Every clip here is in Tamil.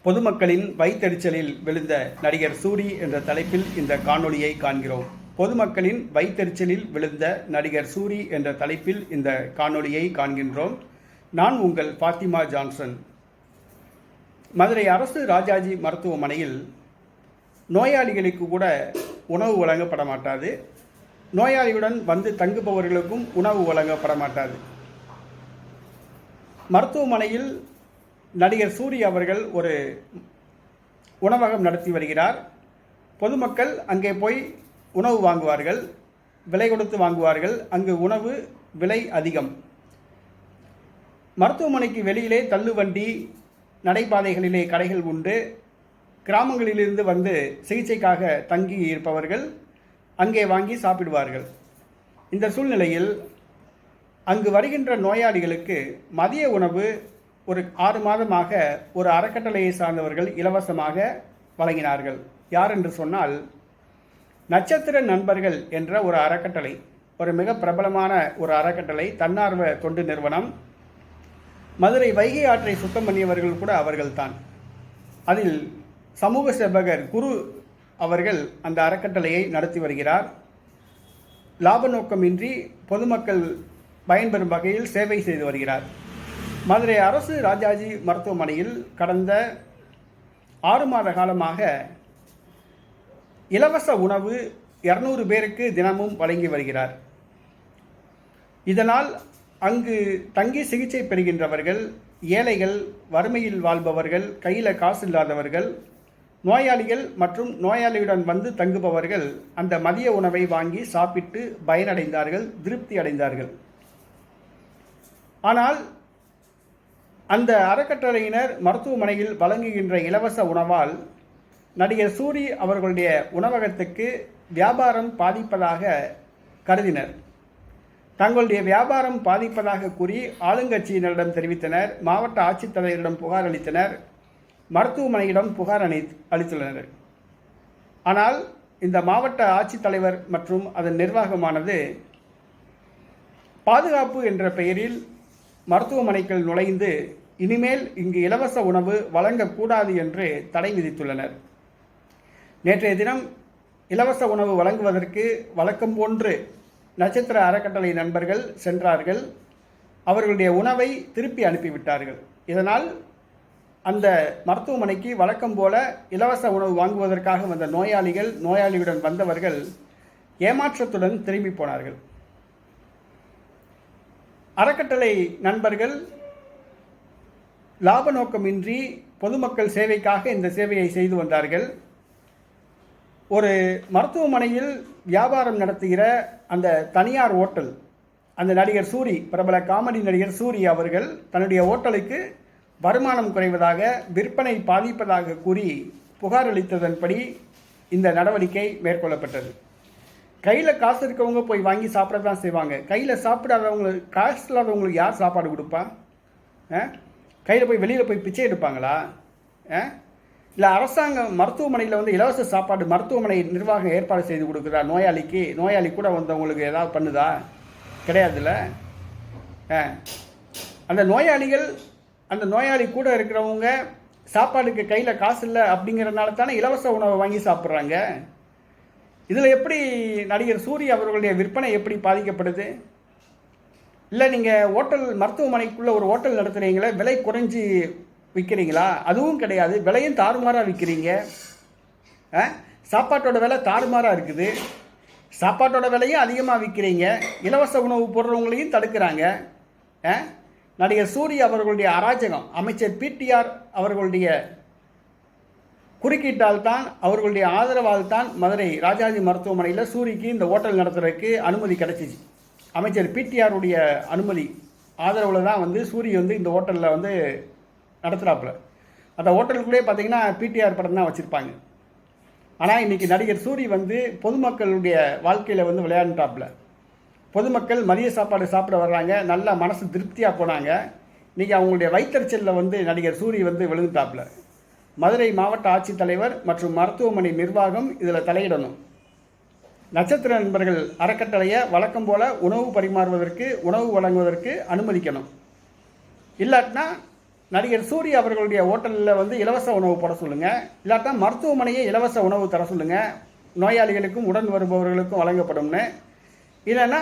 பொதுமக்களின் வயிற்றெரிச்சலில் விழுந்த நடிகர் சூரி என்ற தலைப்பில் இந்த காணொளியை காண்கிறோம். பொதுமக்களின் வயிற்றெரிச்சலில் விழுந்த நடிகர் சூரி என்ற தலைப்பில் இந்த காணொளியை காண்கின்றோம். நான் உங்கள் ஃபாத்திமா ஜான்சன். மதுரை அரசு ராஜாஜி மருத்துவமனையில் நோயாளிகளுக்கு கூட உணவு வழங்கப்பட மாட்டாது. நோயாளியுடன் வந்து தங்குபவர்களுக்கும் உணவு வழங்கப்பட மாட்டாது. மருத்துவமனையில் நடிகர் சூரி அவர்கள் ஒரு உணவகம் நடத்தி வருகிறார். பொதுமக்கள் அங்கே போய் உணவு வாங்குவார்கள், விலை கொடுத்து வாங்குவார்கள். அங்கு உணவு விலை அதிகம். மருத்துவமனைக்கு வெளியிலே தள்ளுவண்டி, நடைபாதைகளிலே கடைகள் உண்டு. கிராமங்களிலிருந்து வந்து சிகிச்சைக்காக தங்கி இருப்பவர்கள் அங்கே வாங்கி சாப்பிடுவார்கள். இந்த சூழ்நிலையில் அங்கு வருகின்ற நோயாளிகளுக்கு மதிய உணவு ஒரு 6 மாதமாக ஒரு அறக்கட்டளையை சார்ந்தவர்கள் இலவசமாக வழங்கினார்கள். யார் என்று சொன்னால், நட்சத்திர நண்பர்கள் என்ற ஒரு அறக்கட்டளை, ஒரு மிக பிரபலமான ஒரு அறக்கட்டளை, தன்னார்வ தொண்டு நிறுவனம். மதுரை வைகை ஆற்றை சுத்தம் பண்ணியவர்கள் கூட அவர்கள்தான். அதில் சமூக சேவகர் குரு அவர்கள் அந்த அறக்கட்டளையை நடத்தி வருகிறார். லாப நோக்கமின்றி பொதுமக்கள் பயன்பெறும் வகையில் சேவை செய்து வருகிறார். மதுரை அரசு ராஜாஜி மருத்துவமனையில் கடந்த 6 மாத காலமாக இலவச உணவு 200 பேருக்கு தினமும் வழங்கி வருகிறார். இதனால் அங்கு தங்கி சிகிச்சை பெறுகின்றவர்கள், ஏழைகள், வறுமையில் வாழ்பவர்கள், கையில் காசு இல்லாதவர்கள், நோயாளிகள் மற்றும் நோயாளியுடன் வந்து தங்குபவர்கள் அந்த மதிய உணவை வாங்கி சாப்பிட்டு பயனடைந்தார்கள், திருப்தி அடைந்தார்கள். ஆனால் அந்த அறக்கட்டளையினர் மருத்துவமனையில் வழங்குகின்ற இலவச உணவால் நடிகர் சூரி அவர்களுடைய உணவகத்துக்கு வியாபாரம் பாதிப்பதாக கருதினர். தங்களுடைய வியாபாரம் பாதிப்பதாக கூறி ஆளுங்கட்சியினரிடம் தெரிவித்தனர். மாவட்ட ஆட்சித்தலைவரிடம் புகார் அளித்தனர். மருத்துவமனையிடம் புகார் அளித்துள்ளனர். ஆனால் இந்த மாவட்ட ஆட்சித்தலைவர் மற்றும் அதன் நிர்வாகமானது பாதுகாப்பு என்ற பெயரில் மருத்துவமனைக்குள் நுழைந்து இனிமேல் இங்கு இலவச உணவு வழங்கக்கூடாது என்று தடை விதித்துள்ளனர். நேற்றைய தினம் இலவச உணவு வழங்குவதற்கு வழக்கம் போன்று நட்சத்திர அறக்கட்டளை நண்பர்கள் சென்றார்கள். அவர்களுடைய உணவை திருப்பி அனுப்பிவிட்டார்கள். இதனால் அந்த மருத்துவமனைக்கு வழக்கம் போல இலவச உணவு வாங்குவதற்காக வந்த நோயாளிகள், நோயாளியுடன் வந்தவர்கள் ஏமாற்றத்துடன் திரும்பி போனார்கள். அறக்கட்டளை நண்பர்கள் லாப நோக்கமின்றி பொதுமக்கள் சேவைக்காக இந்த சேவையை செய்து வந்தார்கள். ஒரு மருத்துவமனையில் வியாபாரம் நடத்துகிற அந்த தனியார் ஓட்டல், அந்த நடிகர் சூரி, பிரபல காமெடி நடிகர் சூரி அவர்கள் தன்னுடைய ஓட்டலுக்கு வருமானம் குறைவதாக, விற்பனை பாதிப்பதாக கூறி புகார் அளித்ததன்படி இந்த நடவடிக்கை மேற்கொள்ளப்பட்டது. கையில் காசு இருக்கவங்க போய் வாங்கி சாப்பிட தான் செய்வாங்க. கையில் சாப்பிடாதவங்களுக்கு, காசு இல்லாதவங்களுக்கு யார் சாப்பாடு கொடுப்பா? கையில் போய் வெளியில் போய் பிச்சை எடுப்பாங்களா? இல்லை அரசாங்க மருத்துவமனையில் வந்து இலவச சாப்பாடு மருத்துவமனை நிர்வாகம் ஏற்பாடு செய்து கொடுக்குதா நோயாளிக்கு? நோயாளி கூட வந்தவங்களுக்கு ஏதாவது பண்ணுதா? கிடையாதுல்ல. அந்த நோயாளிகள், அந்த நோயாளி கூட இருக்கிறவங்க சாப்பாடுக்கு கையில் காசு இல்லை அப்படிங்கிறதுனால தானே இலவச உணவை வாங்கி சாப்பிட்றாங்க. இதில் எப்படி நடிகர் சூரி அவர்களுடைய விற்பனை எப்படி பாதிக்கப்படுது? இல்லை நீங்கள் ஹோட்டல், மருத்துவமனைக்குள்ளே ஒரு ஹோட்டல் நடத்துகிறீங்களே, விலை குறைஞ்சி விற்கிறீங்களா? அதுவும் கிடையாது. விலையும் தாறுமாறாக விற்கிறீங்க. சாப்பாட்டோட விலை தாறுமாறாக இருக்குது. சாப்பாட்டோட விலையும் அதிகமாக விற்கிறீங்க. இலவச உணவு போடுறவங்களையும் தடுக்கிறாங்க. நடிகர் சூரி அவர்களுடைய அராஜகம், அமைச்சர் பிடிஆர் அவர்களுடைய குறுக்கீட்டால் தான், அவர்களுடைய ஆதரவால் தான் மதுரை ராஜாஜி மருத்துவமனையில் சூரிக்கு இந்த ஹோட்டல் நடத்துறதுக்கு அனுமதி கிடைச்சிச்சு. அமைச்சர் பிடிஆருடைய அனுமதி ஆதரவில் தான் வந்து சூரி வந்து இந்த ஹோட்டலில் வந்து நடத்துகிறாப்புல. அந்த ஹோட்டலுக்குள்ளே பார்த்தீங்கன்னா பிடிஆர் படம் தான் வச்சுருப்பாங்க. ஆனால் இன்றைக்கி நடிகர் சூரி வந்து பொதுமக்களுடைய வாழ்க்கையில் வந்து விளையாண்டுட்டாப்புல. பொதுமக்கள் மதிய சாப்பாடு சாப்பிட வர்றாங்க, நல்லா மனசு திருப்தியாக போனாங்க. இன்றைக்கி அவங்களுடைய வயிற்றறிச்சலில் வந்து நடிகர் சூரி வந்து விழுந்துட்டாப்புல. மதுரை மாவட்ட ஆட்சித்தலைவர் மற்றும் மருத்துவமனை நிர்வாகம் இதில் தலையிடணும். நட்சத்திர நண்பர்கள் அறக்கட்டளையை வழக்கம் போல உணவு பரிமாறுவதற்கு, உணவு வழங்குவதற்கு அனுமதிக்கணும். இல்லாட்டினா நடிகர் சூர்யா அவர்களுடைய ஹோட்டலில் வந்து இலவச உணவு போட சொல்லுங்கள். இல்லாட்டா மருத்துவமனையே இலவச உணவு தர சொல்லுங்கள், நோயாளிகளுக்கும் உடன் வருபவர்களுக்கும் வழங்கப்படும்னு. இல்லைன்னா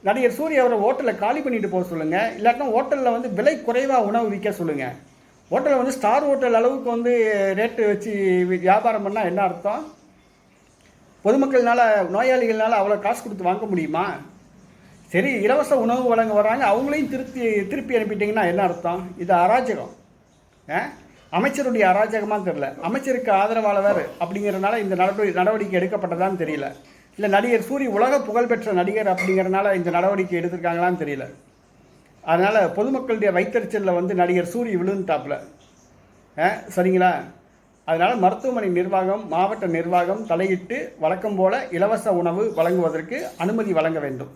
நடிகர் சூர்யா அவரை ஹோட்டலில் காலி பண்ணிட்டு போக சொல்லுங்கள். இல்லாட்டினா ஹோட்டலில் வந்து விலை குறைவாக உணவு விற்க சொல்லுங்கள். ஹோட்டலில் வந்து ஸ்டார் ஹோட்டல் அளவுக்கு வந்து ரேட்டு வச்சு வியாபாரம் பண்ணால் என்ன அர்த்தம்? பொதுமக்கள்னால நோயாளிகள்னால அவ்வளோ காசு கொடுத்து வாங்க முடியுமா? சரி, இலவச உணவு வழங்க வராங்க, அவங்களையும் திருப்பி அனுப்பிட்டீங்கன்னா என்ன அர்த்தம்? இது அராஜகம். அமைச்சருடைய அராஜகமாக தெரியல, அமைச்சருக்கு ஆதரவாளர் அப்படிங்கிறதுனால இந்த நடவடிக்கை எடுக்கப்பட்டதான்னு தெரியல. இல்லை நடிகர் சூரி உலக புகழ்பெற்ற நடிகர் அப்படிங்கிறதுனால இந்த நடவடிக்கை எடுத்திருக்காங்களான்னு தெரியல. அதனால் பொதுமக்களுடைய வைத்தறிச்சலில் வந்து நடிகர் சூரி விழுந்துட்டாப்புல. சரிங்களா? அதனால் மருத்துவமனை நிர்வாகம், மாவட்ட நிர்வாகம் தலையிட்டு வழக்கம் போல இலவச உணவு வழங்குவதற்கு அனுமதி வழங்க வேண்டும்.